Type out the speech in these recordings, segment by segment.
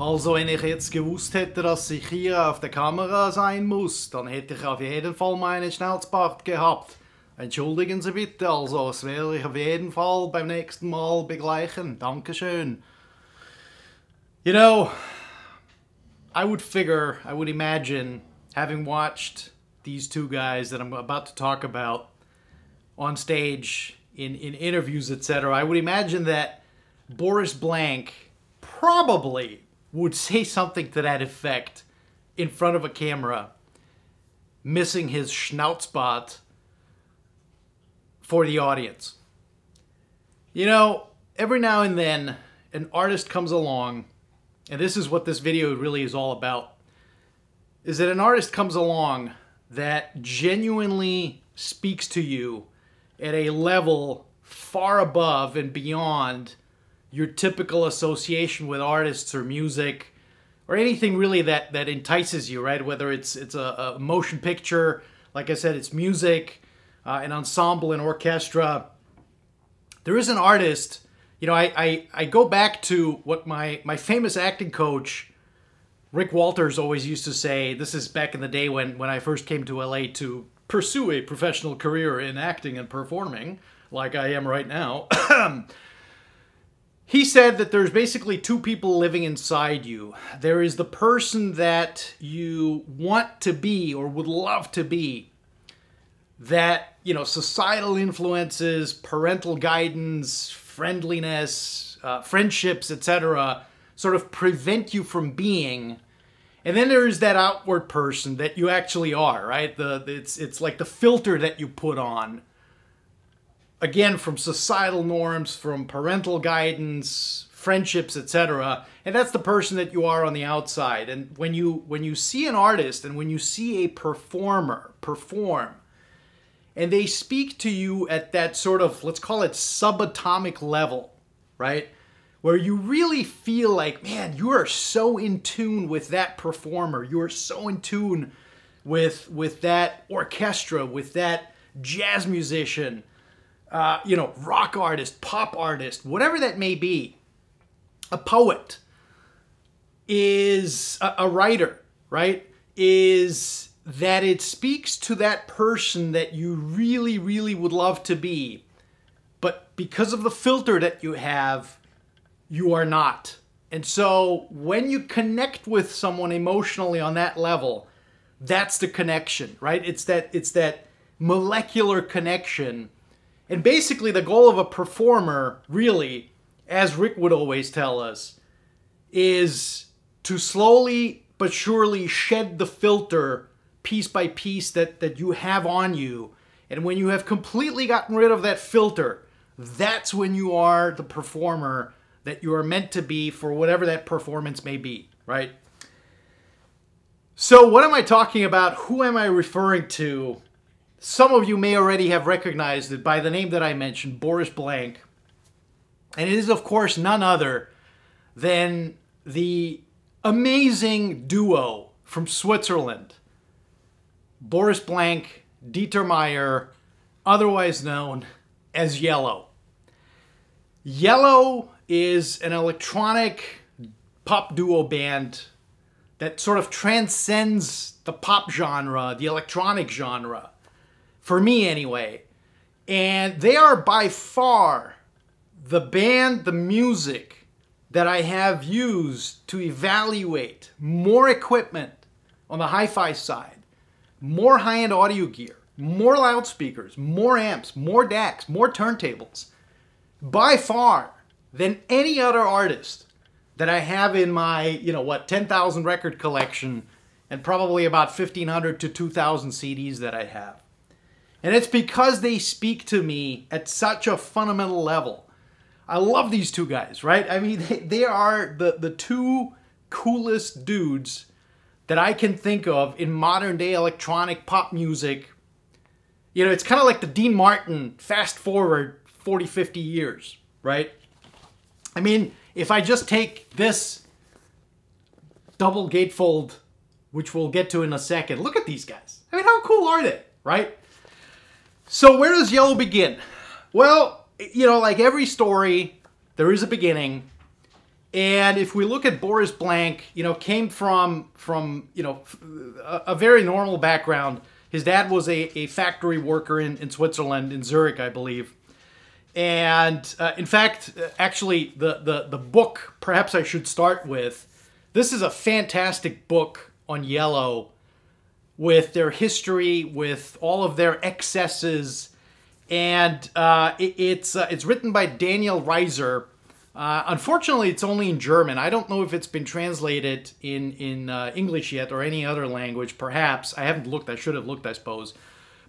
Also, wenn ich jetzt gewusst hätte, dass ich hier auf der Kamera sein muss, dann hätte ich auf jeden Fall meinen Schnauzbart gehabt. Entschuldigen Sie bitte, also das werde ich auf jeden Fall beim nächsten Mal begleichen. Dankeschön. You know, I would imagine, having watched these two guys that I'm about to talk about on stage, in interviews, etc., I would imagine that Boris Blank probably would say something to that effect in front of a camera, missing his Schnauzbart for the audience. You know, every now and then, an artist comes along, and this is what this video really is all about, is that an artist comes along that genuinely speaks to you at a level far above and beyond your typical association with artists or music or anything really that entices you, right? Whether it's a motion picture, like I said, it's music, an ensemble, an orchestra. There is an artist, you know, I go back to what my famous acting coach, Rick Walters, always used to say. This is back in the day when I first came to LA to pursue a professional career in acting and performing, like I am right now. He said that there's basically two people living inside you. There is the person that you want to be or would love to be, that, you know, societal influences, parental guidance, friendliness, friendships, etc., sort of prevent you from being. And then there is that outward person that you actually are, right? It's like the filter that you put on. Again, from societal norms, from parental guidance, friendships, etc. And that's the person that you are on the outside. And when you see an artist and when you see a performer perform, and they speak to you at that sort of, let's call it subatomic level, right? Where you really feel like, man, you are so in tune with that performer. You are so in tune with that orchestra, with that jazz musician, you know, rock artist, pop artist, whatever that may be. A poet is a writer, right? Is that it speaks to that person that you really, really would love to be. But because of the filter that you have, you are not. And so when you connect with someone emotionally on that level, that's the connection, right? It's that molecular connection. And basically the goal of a performer, really, as Rick would always tell us, is to slowly but surely shed the filter piece by piece that you have on you. And when you have completely gotten rid of that filter, that's when you are the performer that you are meant to be for whatever that performance may be, right? So what am I talking about? Who am I referring to? Some of you may already have recognized it by the name that I mentioned, Boris Blank. And it is, of course, none other than the amazing duo from Switzerland, Boris Blank, Dieter Meier, otherwise known as Yello. Yello is an electronic pop duo band that sort of transcends the pop genre, the electronic genre, for me anyway. And they are by far the band, the music that I have used to evaluate more equipment on the hi-fi side, more high-end audio gear, more loudspeakers, more amps, more DACs, more turntables, by far, than any other artist that I have in my, you know what, 10,000 record collection and probably about 1,500 to 2,000 CDs that I have. And it's because they speak to me at such a fundamental level. I love these two guys, right? I mean, they are the two coolest dudes that I can think of in modern day electronic pop music. You know, it's kind of like the Dean Martin fast forward 40, 50 years, right? I mean, if I just take this double gatefold, which we'll get to in a second, look at these guys. I mean, how cool are they, right? So where does Yello begin? Well, you know, like every story, there is a beginning. And if we look at Boris Blank, you know, came from you know, a very normal background. His dad was a factory worker in Switzerland, in Zurich, I believe. And in fact, actually, the book, perhaps I should start with, this is a fantastic book on Yello, with their history, with all of their excesses, and it's written by Daniel Reiser. Unfortunately, it's only in German. I don't know if it's been translated in English yet, or any other language, perhaps. I haven't looked. I should have looked, I suppose.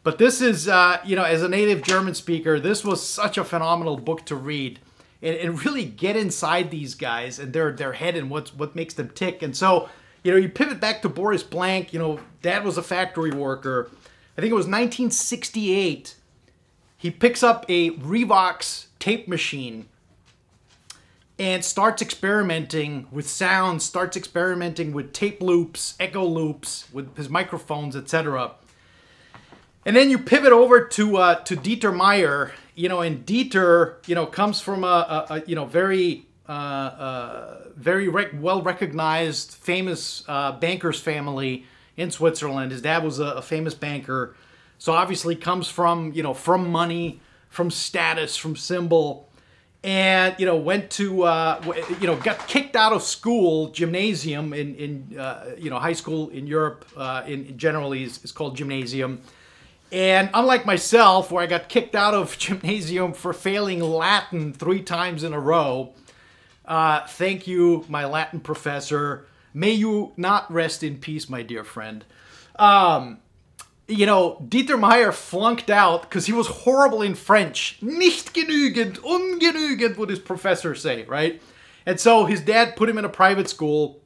But this is, you know, as a native German speaker, this was such a phenomenal book to read, and really get inside these guys and their head and what makes them tick. And so, you know, you pivot back to Boris Blank. You know, dad was a factory worker. I think it was 1968. He picks up a Revox tape machine and starts experimenting with sound, starts experimenting with tape loops, echo loops, with his microphones, etc. And then you pivot over to Dieter Meier, you know, and Dieter, you know, comes from a you know, very well recognized, famous banker's family in Switzerland. His dad was a famous banker, so obviously comes from, you know, from money, from status, from symbol. And, you know, went to, you know, got kicked out of school, gymnasium in you know, high school in Europe, in generally is called gymnasium. And unlike myself, where I got kicked out of gymnasium for failing Latin 3 times in a row, thank you, my Latin professor. May you not rest in peace, my dear friend. You know, Dieter Meier flunked out because he was horrible in French. Nicht genügend, ungenügend, would his professor say, right? And so his dad put him in a private school.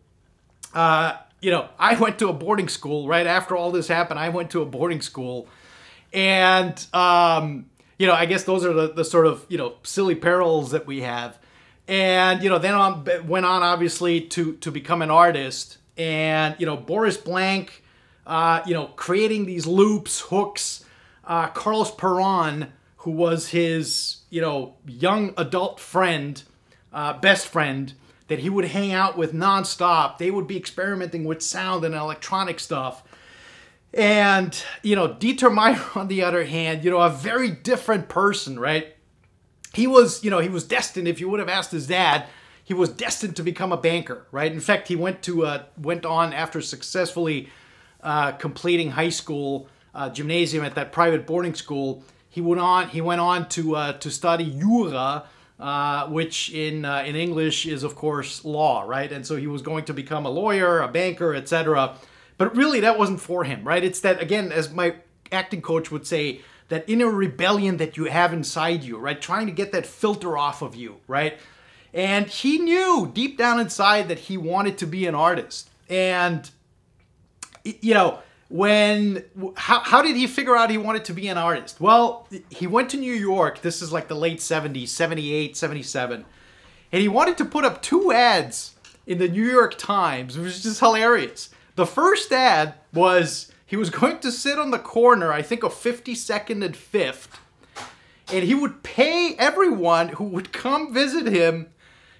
You know, I went to a boarding school, right? After all this happened, I went to a boarding school. And, you know, I guess those are the sort of, you know, silly parallels that we have. And, you know, then went on, obviously, to become an artist. And, you know, Boris Blank, you know, creating these loops, hooks. Carlos Perron, who was his, you know, young adult friend, best friend, that he would hang out with nonstop. They would be experimenting with sound and electronic stuff. And, you know, Dieter Meier, on the other hand, you know, a very different person, right? He was, you know, he was destined, if you would have asked his dad, he was destined to become a banker, right? In fact, he went on after successfully completing high school, gymnasium at that private boarding school. He went on to study Jura, which in English is, of course, law, right? And so he was going to become a lawyer, a banker, etc. But really, that wasn't for him, right? It's that, again, as my acting coach would say, that inner rebellion that you have inside you, right? Trying to get that filter off of you, right? And he knew deep down inside that he wanted to be an artist. And, you know, how did he figure out he wanted to be an artist? Well, he went to New York. This is like the late 70s, 78, 77. And he wanted to put up 2 ads in the New York Times, which is just hilarious. The first ad was he was going to sit on the corner, I think, of 52nd and 5th, and he would pay everyone who would come visit him.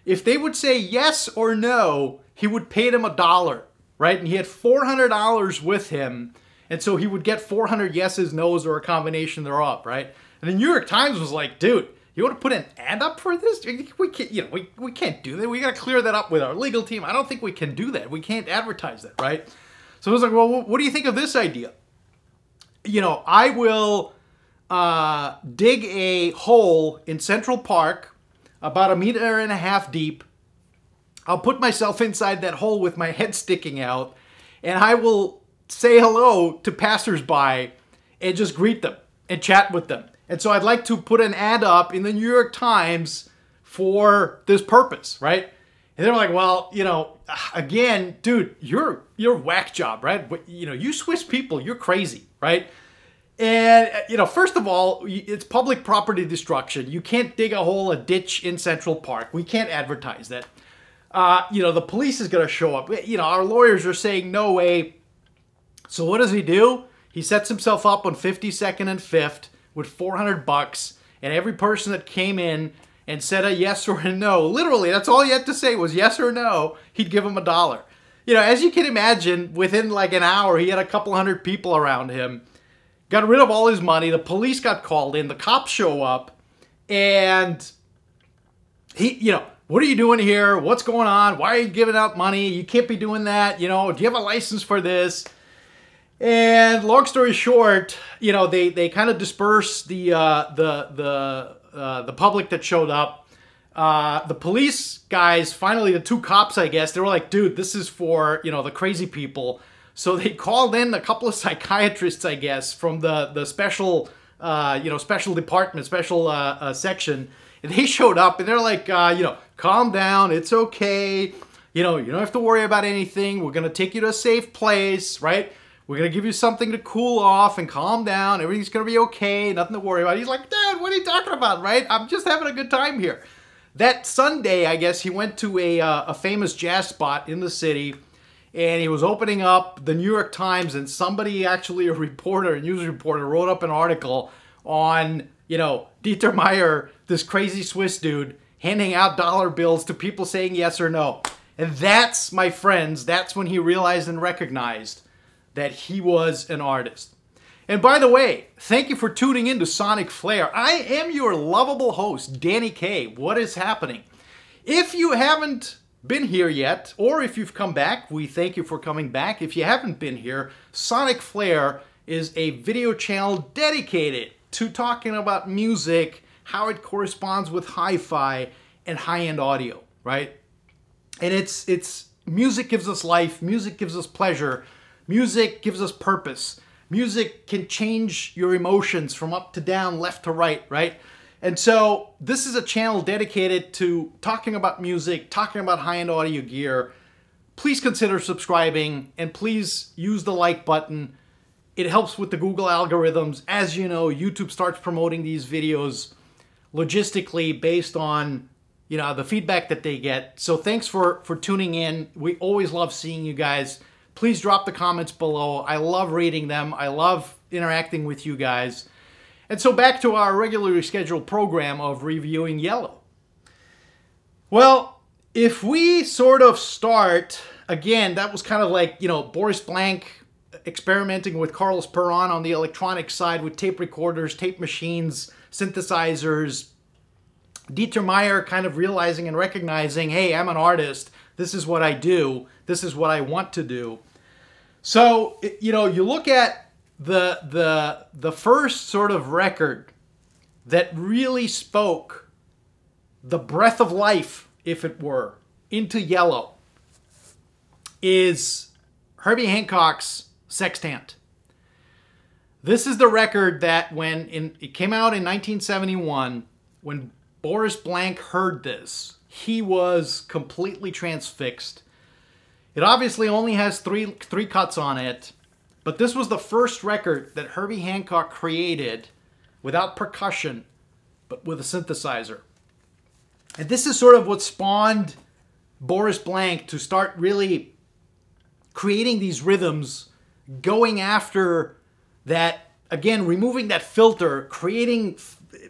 If they would say yes or no, he would pay them $1, right? And he had $400 with him, and so he would get 400 yeses, nos, or a combination thereof, right? And the New York Times was like, dude, you want to put an ad up for this? We can't, you know, we can't do that. We got to clear that up with our legal team. I don't think we can do that. We can't advertise that, right? So I was like, well, what do you think of this idea? You know, I will dig a hole in Central Park about 1.5 meters deep. I'll put myself inside that hole with my head sticking out, and I will say hello to passersby and just greet them and chat with them. And so I'd like to put an ad up in the New York Times for this purpose, right? And they're like, well, you know, again, dude, you're whack job, right? But, you know, you Swiss people, you're crazy, right? And, you know, first of all, it's public property destruction. You can't dig a ditch in Central Park. We can't advertise that. You know, the police is going to show up. You know, our lawyers are saying no way. So what does he do? He sets himself up on 52nd and 5th with $400, and every person that came in and said a yes or a no, literally, that's all he had to say was yes or no, he'd give him $1. You know, as you can imagine, within like an hour, he had a couple hundred people around him, got rid of all his money, the police got called in, the cops show up, and he, you know, what are you doing here? What's going on? Why are you giving out money? You can't be doing that. You know, do you have a license for this? And long story short, you know, they kind of disperse the public that showed up. The police guys, finally the two cops, I guess, they were like, dude, this is for, you know, the crazy people. So they called in a couple of psychiatrists, I guess, from the special, you know, special department, special section. And they showed up and they're like, you know, calm down, it's okay. You know, you don't have to worry about anything. We're going to take you to a safe place, right? We're going to give you something to cool off and calm down. Everything's going to be okay. Nothing to worry about. He's like, dude, what are you talking about, right? I'm just having a good time here. That Sunday, I guess, he went to a famous jazz spot in the city. And he was opening up the New York Times. And somebody, actually a reporter, a news reporter, wrote up an article on, you know, Dieter Meier, this crazy Swiss dude, handing out dollar bills to people saying yes or no. And that's, my friends, that's when he realized and recognized that he was an artist. And by the way, thank you for tuning in to SonicFlare. I am your lovable host, Danny K. What is happening? If you haven't been here yet, or if you've come back, we thank you for coming back. If you haven't been here, SonicFlare is a video channel dedicated to talking about music, how it corresponds with hi-fi and high-end audio, right? And it's music gives us life, music gives us pleasure, music gives us purpose. Music can change your emotions from up to down, left to right, right? And so this is a channel dedicated to talking about music, talking about high-end audio gear. Please consider subscribing and please use the like button. It helps with the Google algorithms. As you know, YouTube starts promoting these videos logistically based on, you know, the feedback that they get. So thanks for tuning in. We always love seeing you guys. Please drop the comments below. I love reading them. I love interacting with you guys. And so back to our regularly scheduled program of reviewing Yello. Well, if we sort of start, again, that was kind of like, you know, Boris Blank experimenting with Carlos Perron on the electronic side with tape recorders, tape machines, synthesizers. Dieter Meier kind of realizing and recognizing, hey, I'm an artist. This is what I do. This is what I want to do. So, you know, you look at the first sort of record that really spoke the breath of life, if it were, into Yello is Herbie Hancock's Sextant. This is the record that it came out in 1971, when Boris Blank heard this, he was completely transfixed. It obviously only has three cuts on it, but this was the first record that Herbie Hancock created without percussion, but with a synthesizer. And this is sort of what spawned Boris Blank to start really creating these rhythms, going after that, again, removing that filter, creating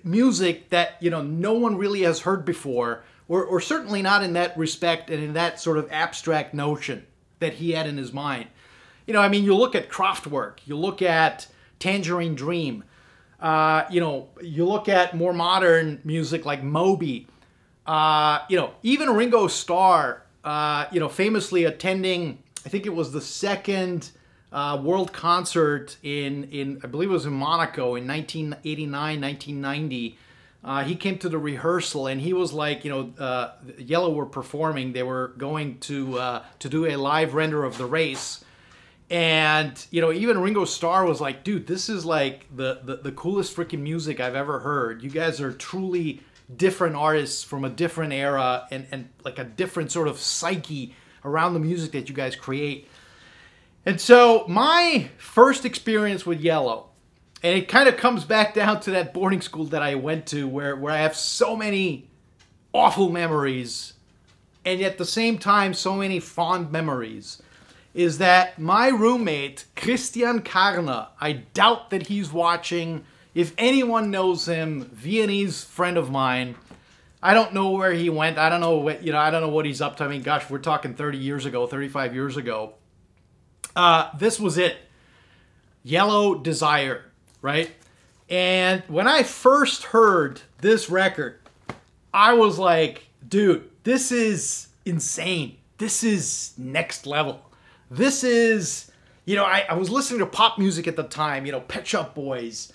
music that, you know, no one really has heard before, or certainly not in that respect and in that sort of abstract notion that he had in his mind. You know, I mean, you look at Kraftwerk, you look at Tangerine Dream, you know, you look at more modern music like Moby, you know, even Ringo Starr, you know, famously attending, I think it was the second world concert in I believe it was in Monaco in 1989, 1990. He came to the rehearsal and he was like, you know, Yello were performing. They were going to do a live render of the race. And, you know, even Ringo Starr was like, dude, this is like the coolest freaking music I've ever heard. You guys are truly different artists from a different era and like a different sort of psyche around the music that you guys create. And so my first experience with Yello, and it kind of comes back down to that boarding school that I went to where I have so many awful memories and at the same time so many fond memories, is that my roommate, Christian Karner, I doubt that he's watching. If anyone knows him, Viennese friend of mine, I don't know where he went. I don't know what, I don't know what he's up to. I mean, gosh, we're talking 30 years ago, 35 years ago. This was it. Yello Desire, right? And when I first heard this record, I was like, dude, this is insane. This is next level. This is, I was listening to pop music at the time, Pet Shop Boys,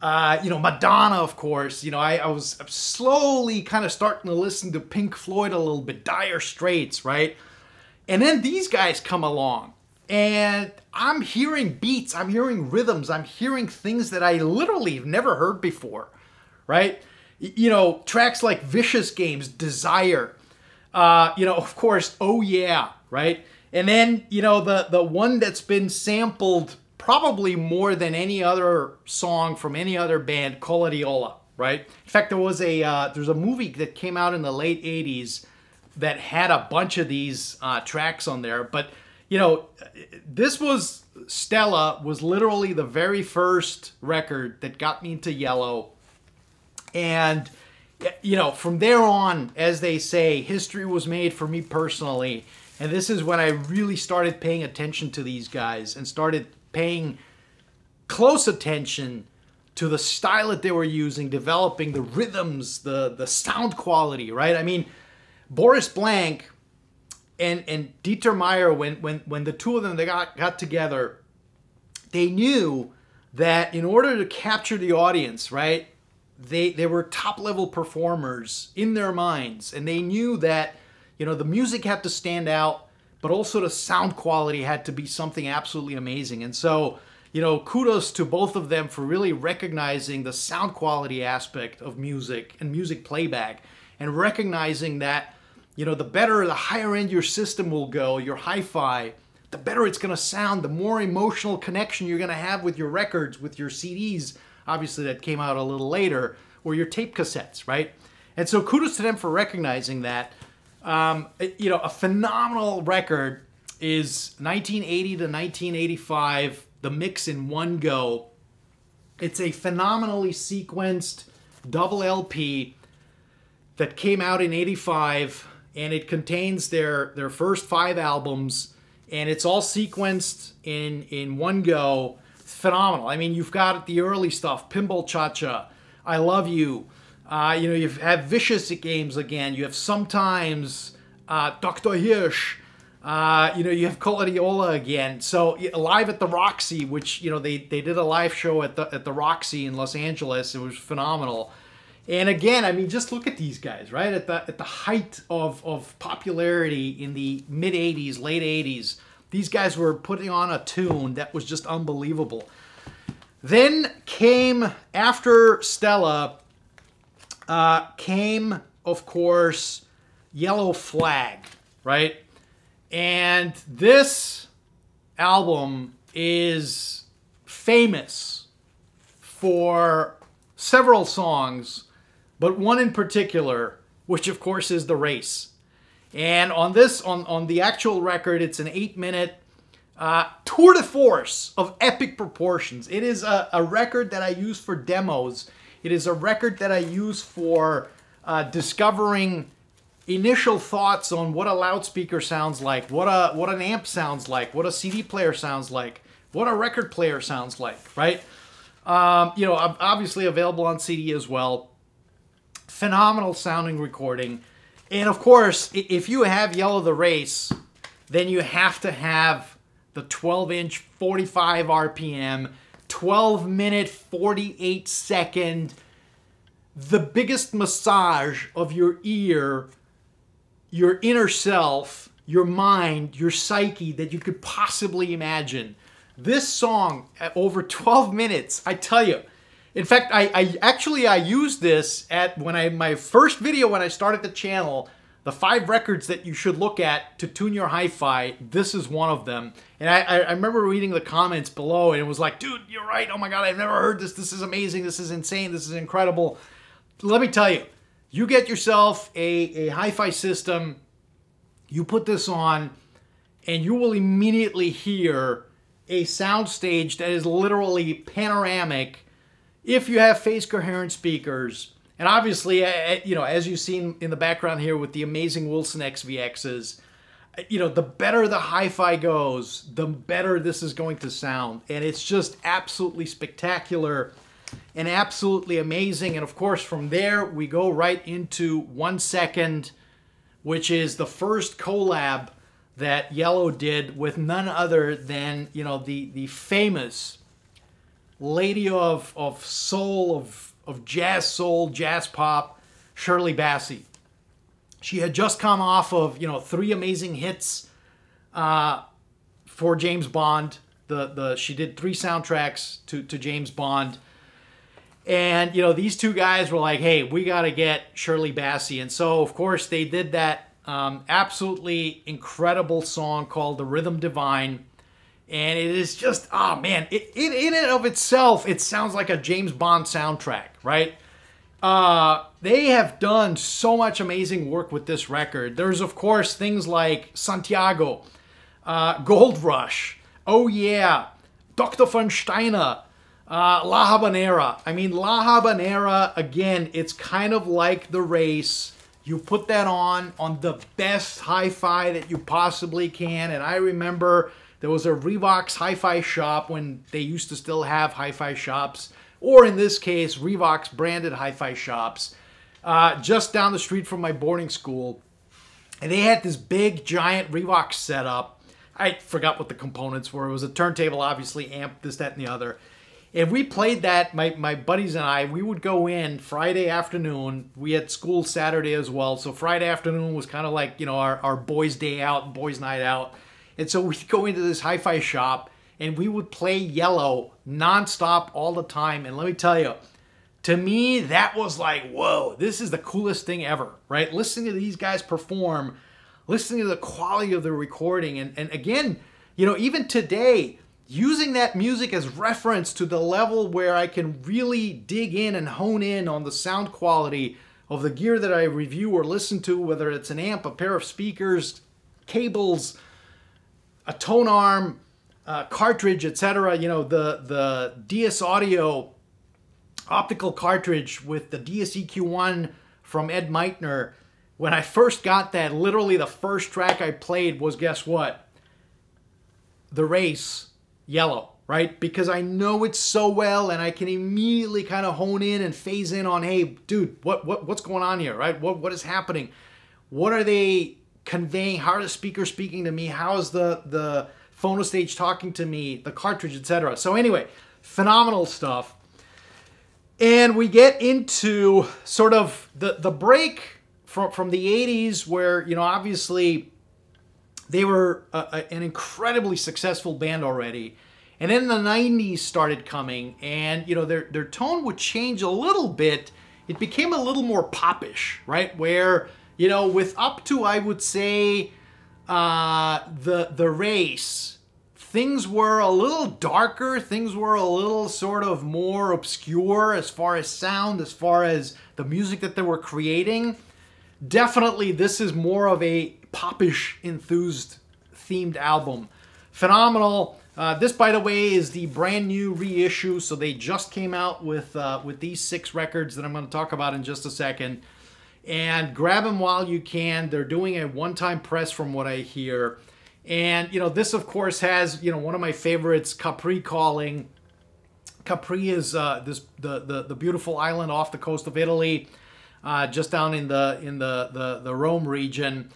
Madonna, of course. I was slowly kind of starting to listen to Pink Floyd a little bit, Dire Straits, right? And then these guys come along, and I'm hearing beats, I'm hearing rhythms, I'm hearing things that I literally have never heard before, right? Tracks like Vicious Games, Desire, of course, Oh Yeah, right? And then, the one that's been sampled probably more than any other song from any other band, Colladiola, right? In fact, there's a movie that came out in the late 80s that had a bunch of these tracks on there. But, Stella was literally the very first record that got me into Yello. And, from there on, as they say, history was made for me personally. And this is when I really started paying attention to these guys and started paying close attention to the style that they were using, developing the rhythms, the sound quality, right? I mean, Boris Blank and Dieter Meier, when the two of them they got together, they knew that in order to capture the audience, right, they were top-level performers in their minds, and they knew that, the music had to stand out, but also the sound quality had to be something absolutely amazing. And so, kudos to both of them for really recognizing the sound quality aspect of music and music playback, and recognizing that, the higher end your system will go, your hi-fi, the better it's going to sound, the more emotional connection you're going to have with your records, with your CDs, obviously that came out a little later, or your tape cassettes, right? And so kudos to them for recognizing that. A phenomenal record is 1980 to 1985, the mix in one go. It's a phenomenally sequenced double LP that came out in 85, and it contains their first 5 albums, and it's all sequenced in one go. It's phenomenal. I mean, you've got the early stuff, Pinball Cha-Cha, I Love You. You have Vicious Games again. You have Sometimes, Dr. Hirsch. You have Colladiola again. So Live at the Roxy, which they did a live show at the Roxy in Los Angeles. It was phenomenal. And again, I mean, just look at these guys, right? At the height of popularity in the mid '80s, late '80s, these guys were putting on a tune that was just unbelievable. Then came after Stella. Came, of course, Yellow Flag, right? And this album is famous for several songs, but one in particular, which of course is The Race. And on the actual record, it's an 8-minute tour de force of epic proportions. It is a record that I use for demos. It is a record that I use for discovering initial thoughts on what a loudspeaker sounds like, what an amp sounds like, what a CD player sounds like, what a record player sounds like, right? Obviously available on CD as well. Phenomenal sounding recording. And of course, if you have Yello the Race, then you have to have the 12-inch, 45 RPM, 12-minute, 48-second, the biggest massage of your ear, your inner self, your mind, your psyche that you could possibly imagine. This song, at over 12 minutes, I tell you. In fact, I used this at my first video when I started the channel, the 5 records that you should look at to tune your hi-fi. This is one of them. And I remember reading the comments below, and it was like, dude, you're right. Oh my God, I've never heard this. This is amazing. This is insane. This is incredible. Let me tell you, you get yourself a hi-fi system, you put this on, and you will immediately hear a soundstage that is literally panoramic if you have phase coherent speakers And obviously, you know, as you've seen in the background here with the amazing Wilson XVXs, you know, the better the hi-fi goes, the better this is going to sound. And it's just absolutely spectacular and absolutely amazing. And of course, from there, we go right into 1 Second, which is the first collab that Yello did with none other than, you know, the famous lady of soul, of jazz soul, jazz pop, Shirley Bassey. She had just come off of, you know, 3 amazing hits for James Bond. She did 3 soundtracks to James Bond. And, you know, these 2 guys were like, hey, we got to get Shirley Bassey. And so, of course, they did that absolutely incredible song called The Rhythm Divine. And it is just, oh man, in and of itself, it sounds like a James Bond soundtrack, right? They have done so much amazing work with this record. There's, of course, things like Santiago, Gold Rush, Oh Yeah, Dr. von Steiner, La Habanera. I mean, La Habanera, again, it's kind of like The Race. You put that on the best hi-fi that you possibly can. And I remember there was a Revox hi-fi shop when they used to still have hi-fi shops, or in this case, Revox branded hi-fi shops, just down the street from my boarding school. And they had this big, giant Revox setup. I forgot what the components were. It was a turntable, obviously, amp, this, that, and the other. And we played that, my buddies and I, we would go in Friday afternoon. We had school Saturday as well. So Friday afternoon was kind of like, you know, our boys' day out, boys' night out. And so we'd go into this hi-fi shop and we would play Yello nonstop all the time. And let me tell you, to me, that was like, whoa, this is the coolest thing ever, right? Listening to these guys perform, listening to the quality of the recording. And again, you know, even today, using that music as reference to the level where I can really dig in and hone in on the sound quality of the gear that I review or listen to, whether it's an amp, a pair of speakers, cables, a tone arm, cartridge, etc. You know, the DS Audio optical cartridge with the DS-EQ1 from Ed Meitner. When I first got that, literally the first track I played was, guess what? The Race, Yello, right? Because I know it so well and I can immediately kind of hone in and phase in on, hey, dude, what's going on here, right? What is happening? What are they conveying? How are the speakers speaking to me? How is the phonostage talking to me? The cartridge, etc. So anyway, phenomenal stuff. And we get into sort of the break from the 80s where, you know, obviously they were an incredibly successful band already. And then the 90s started coming and, you know, their tone would change a little bit. It became a little more popish, right? Where, you know, with up to, I would say, the Race, things were a little darker. Things were a little sort of more obscure as far as sound, as far as the music that they were creating. Definitely, this is more of a popish, enthused, themed album. Phenomenal. This, by the way, is the brand new reissue, so they just came out with these 6 records that I'm going to talk about in just a second. And grab them while you can. They're doing a one-time press from what I hear. And, you know, this, of course, has, you know, one of my favorites, Capri Calling. Capri is the beautiful island off the coast of Italy, just down in the Rome region.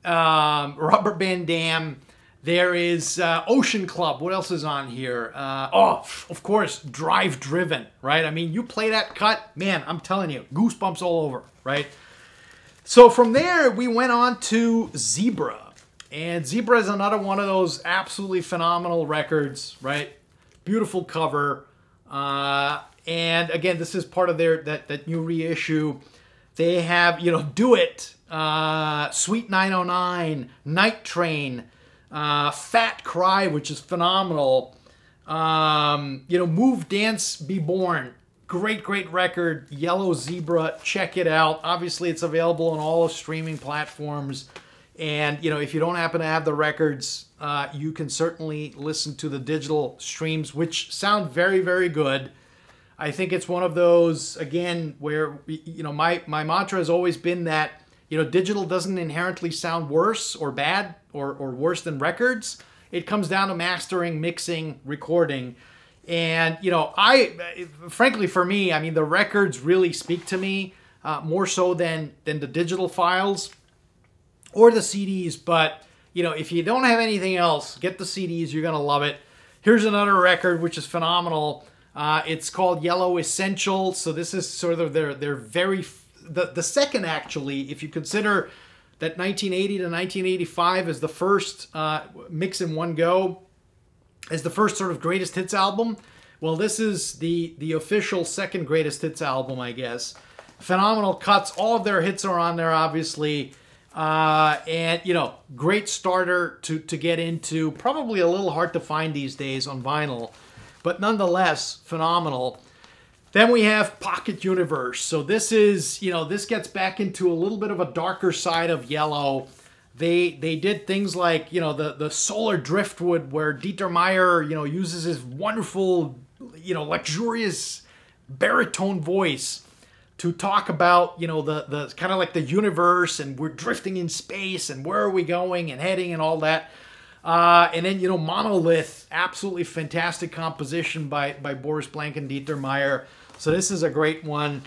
Rubber Band Dam. There is Ocean Club. What else is on here? Oh, of course, Drive Driven, right? I mean, you play that cut, man, I'm telling you, goosebumps all over, right? So from there, we went on to Zebra. And Zebra is another one of those absolutely phenomenal records, right? Beautiful cover. And again, this is part of their that new reissue. They have, you know, Do It, Sweet 909, Night Train, Fat Cry, which is phenomenal. You know, Move, Dance, Be Born. Great record. Yello Zebra. Check it out. Obviously, it's available on all streaming platforms. And, you know, if you don't happen to have the records, you can certainly listen to the digital streams, which sound very, very good. I think it's one of those, again, where, my mantra has always been that, digital doesn't inherently sound worse or bad or worse than records. It comes down to mastering, mixing, recording. And, frankly, for me, I mean, the records really speak to me more so than the digital files or the CDs. But, if you don't have anything else, get the CDs. You're going to love it. Here's another record, which is phenomenal. It's called Yello Essential. So this is sort of their the second, actually, if you consider that 1980 to 1985 is the first mix in one go, as the first sort of greatest hits album. Well, this is the official second greatest hits album, I guess. Phenomenal cuts. All of their hits are on there, obviously. And, great starter to get into. Probably a little hard to find these days on vinyl, but nonetheless, phenomenal. Then we have Pocket Universe. So this is, this gets back into a little bit of a darker side of Yello. They did things like, the Solar Driftwood, where Dieter Meier, uses his wonderful, luxurious baritone voice to talk about, the kind of like the universe, and we're drifting in space, and where are we going and heading and all that. And then, Monolith, absolutely fantastic composition by Boris Blank and Dieter Meier. So this is a great one.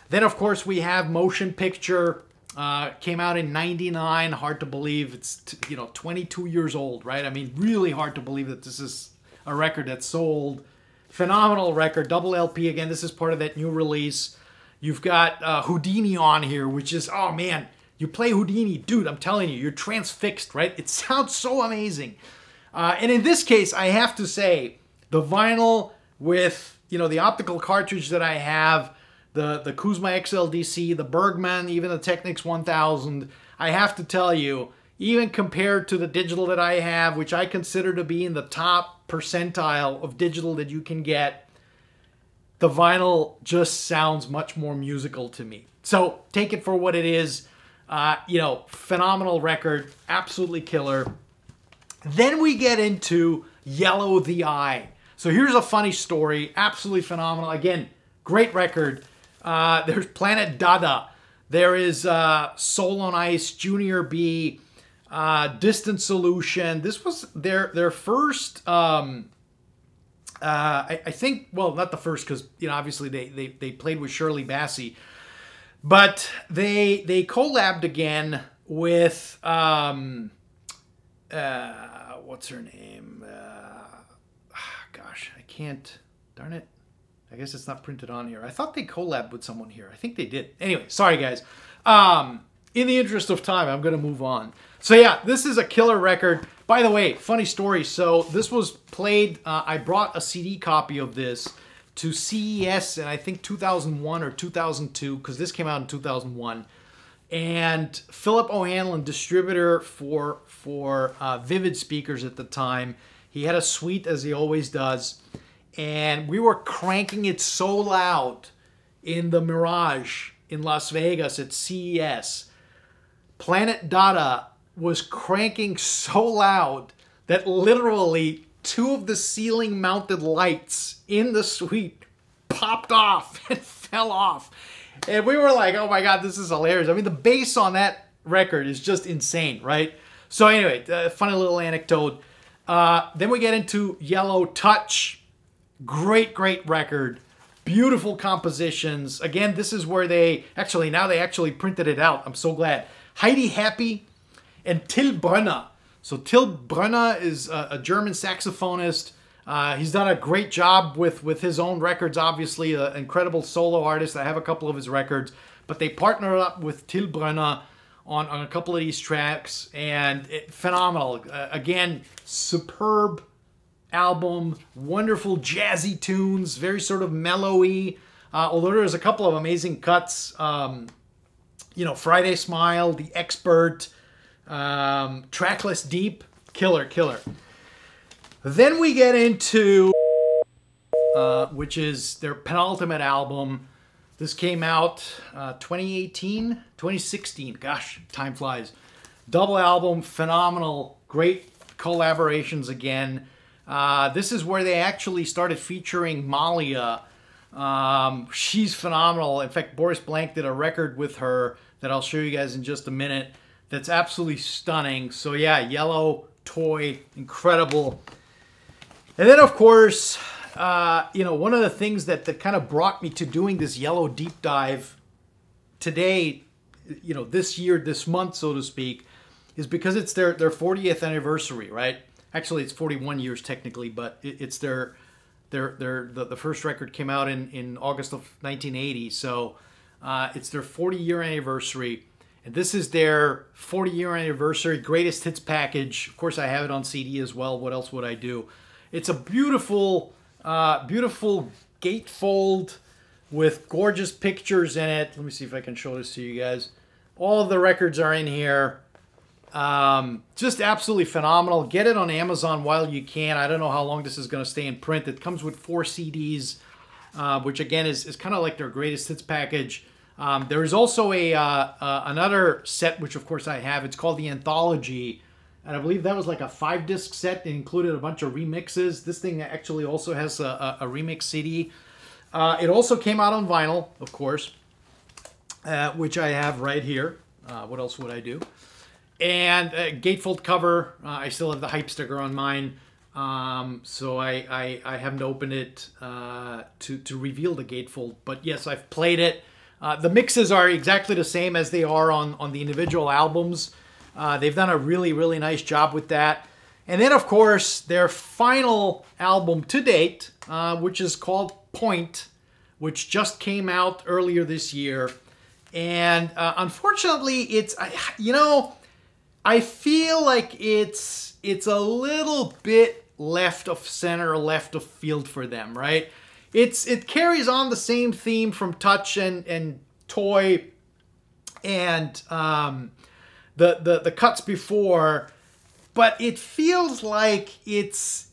Then, of course, we have Motion Picture. Came out in '99. Hard to believe it's 22 years old, right? I mean, really hard to believe that this is a record that's sold. Phenomenal record, double LP. Again, this is part of that new release. You've got Houdini on here, which is, oh man, you play Houdini, dude, I'm telling you, you're transfixed, right? It sounds so amazing. And in this case, I have to say, the vinyl with, the optical cartridge that I have, the Kuzma XLDC, the Bergman, even the Technics 1000, I have to tell you, even compared to the digital that I have, which I consider to be in the top percentile of digital that you can get, the vinyl just sounds much more musical to me. So take it for what it is. Phenomenal record, absolutely killer. Then we get into Yello the Eye. So here's a funny story, absolutely phenomenal. Again, great record. There's Planet Dada. There is Soul on Ice, Junior B, Distant Solution. This was their first, I think, well, not the first, because, obviously they played with Shirley Bassey. But they collabed again with, what's her name? Gosh, I can't, darn it. I guess it's not printed on here. I thought they collabed with someone here. I think they did. Anyway, sorry guys. In the interest of time, I'm going to move on. So yeah, this is a killer record. By the way, funny story. So this was played, I brought a CD copy of this to CES in I think 2001 or 2002, because this came out in 2001. And Philip O'Hanlon, distributor for Vivid Speakers at the time, he had a suite, as he always does. And we were cranking it so loud in the Mirage in Las Vegas at CES. Planet Dada was cranking so loud that literally 2 of the ceiling mounted lights in the suite popped off and fell off. And we were like, oh my God, this is hilarious. I mean, the bass on that record is just insane, right? So anyway, funny little anecdote. Then we get into Yello Touch. Great, great record. Beautiful compositions. Again, this is where now they actually printed it out. I'm so glad. Heidi Happy and Till Brönner. So Till Brönner is a German saxophonist. He's done a great job with his own records, obviously. An incredible solo artist. I have a couple of his records. But they partnered up with Till Brönner on a couple of these tracks. And phenomenal. Again, superb album, wonderful jazzy tunes, very sort of mellowy, although there's a couple of amazing cuts. Friday Smile, The Expert, Trackless Deep, killer. Then we get into, which is their penultimate album. This came out 2016, gosh, time flies. Double album, phenomenal, great collaborations again. This is where they actually started featuring Malia, She's phenomenal. In fact, Boris Blank did a record with her that I'll show you guys in just a minute. That's absolutely stunning. So yeah, Yello toy, incredible. And then of course, you know, one of the things that kind of brought me to doing this Yello deep dive today, you know, this year, this month, so to speak, is because it's their 40th anniversary, right? Actually, it's 41 years technically, but it's the first record came out in August of 1980, so it's their 40-year anniversary, and this is their 40-year anniversary greatest hits package. Of course, I have it on CD as well. What else would I do? It's a beautiful, beautiful gatefold with gorgeous pictures in it. Let me see if I can show this to you guys. All of the records are in here. Just absolutely phenomenal. Get it on Amazon while you can. I don't know how long this is going to stay in print. It comes with 4 CDs, which again is kind of like their greatest hits package. There is also another set, which of course I have. It's called the Anthology, and I believe that was like a 5-disc set. It included a bunch of remixes. This thing actually also has a remix CD. It also came out on vinyl, of course, which I have right here. What else would I do? And gatefold cover. I still have the hype sticker on mine, so I haven't opened it to reveal the gatefold. But yes, I've played it. The mixes are exactly the same as they are on the individual albums. They've done a really, really nice job with that. And then, of course, their final album to date, which is called Point, which just came out earlier this year. And unfortunately, it's, you know, I feel like it's a little bit left of center, left of field for them, right? It carries on the same theme from Touch and Toy and the cuts before, but it feels like it's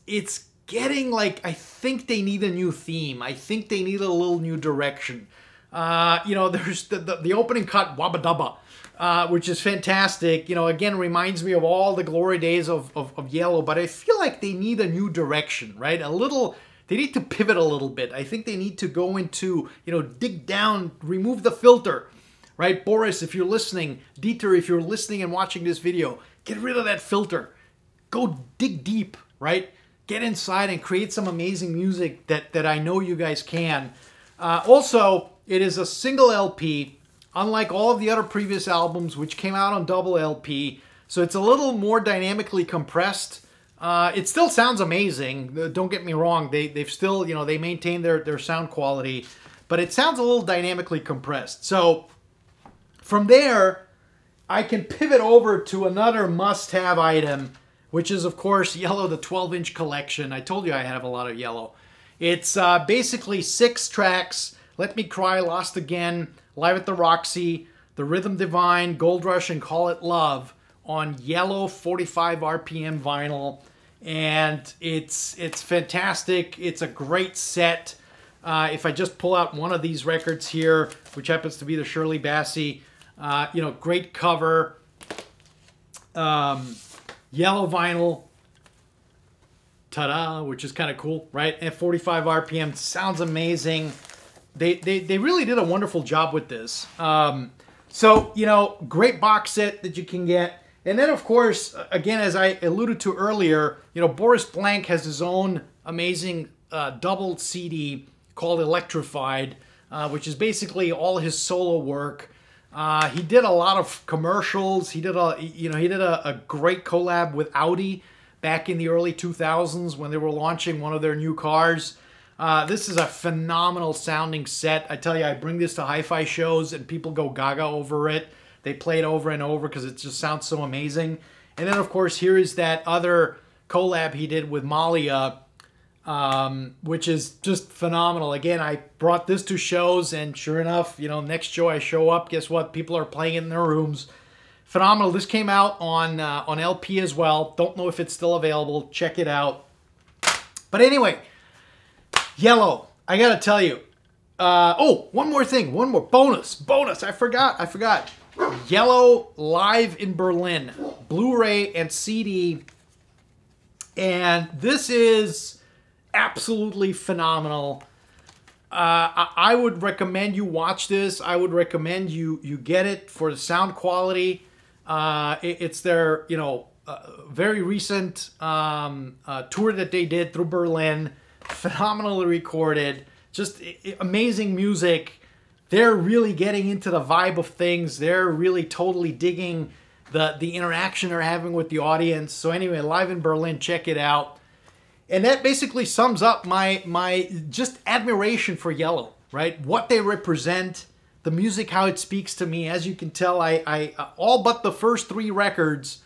getting like, I think they need a new theme. I think they need a little new direction. You know, there's the opening cut, Wabba Dubba, which is fantastic. You know, again, reminds me of all the glory days of Yello, but I feel like they need a new direction, right? They need to pivot a little bit. I think they need to go into, you know, dig down, remove the filter, right? Boris, if you're listening, Dieter, if you're listening and watching this video, get rid of that filter. Go dig deep, right? Get inside and create some amazing music that I know you guys can. Also, it is a single LP, unlike all of the other previous albums, which came out on double LP. So it's a little more dynamically compressed. It still sounds amazing. Don't get me wrong. They've still, you know, they maintain their sound quality, but it sounds a little dynamically compressed. So from there, I can pivot over to another must-have item, which is, of course, Yello, the 12-inch collection. I told you I have a lot of Yello. It's basically 6 tracks: Let Me Cry, Lost Again, Live at the Roxy, The Rhythm Divine, Gold Rush, and Call It Love on Yello 45 RPM vinyl. And it's fantastic. It's a great set. If I just pull out one of these records here, which happens to be the Shirley Bassey, you know, great cover. Yello vinyl, ta-da, which is kind of cool, right? At 45 RPM, sounds amazing. They really did a wonderful job with this. So, you know, great box set that you can get. And then, of course, again, as I alluded to earlier, you know, Boris Blank has his own amazing double CD called Electrified, which is basically all his solo work. He did a lot of commercials. He did a great collab with Audi back in the early 2000s when they were launching one of their new cars. This is a phenomenal sounding set. I tell you, I bring this to HiFi shows and people go gaga over it. They play it over and over because it just sounds so amazing. And then, of course, here is that other collab he did with Meier, which is just phenomenal. Again, I brought this to shows, and sure enough, you know, next show I show up, guess what? People are playing it in their rooms. Phenomenal. This came out on LP as well. Don't know if it's still available. Check it out. But anyway, Yello, I gotta tell you. Oh, one more thing. One more bonus. I forgot. Yello live in Berlin, Blu-ray and CD, and this is absolutely phenomenal. I would recommend you watch this. I would recommend you get it for the sound quality. It's their, you know, very recent tour that they did through Berlin. Phenomenally recorded. Just amazing music. They're really getting into the vibe of things. They're really totally digging the interaction they're having with the audience. So anyway, live in Berlin, check it out. And that basically sums up my just admiration for Yello, right? What they represent, the music, how it speaks to me. As you can tell, I all but the first 3 records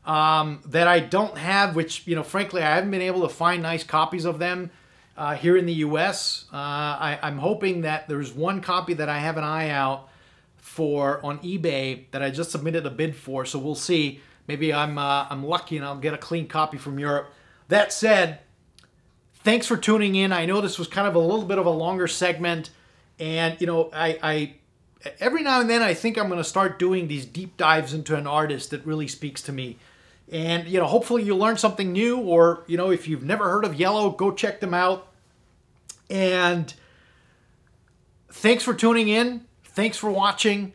that I don't have, which, you know, frankly, I haven't been able to find nice copies of them here in the US. I'm hoping that there's one copy that I have an eye out for on eBay that I just submitted a bid for. So we'll see. Maybe I'm lucky and I'll get a clean copy from Europe. That said, thanks for tuning in. I know this was kind of a little bit of a longer segment, and you know, I every now and then I think I'm going to start doing these deep dives into an artist that really speaks to me. And you know, hopefully you learn something new, or you know, if you've never heard of Yello, go check them out. And thanks for tuning in. Thanks for watching.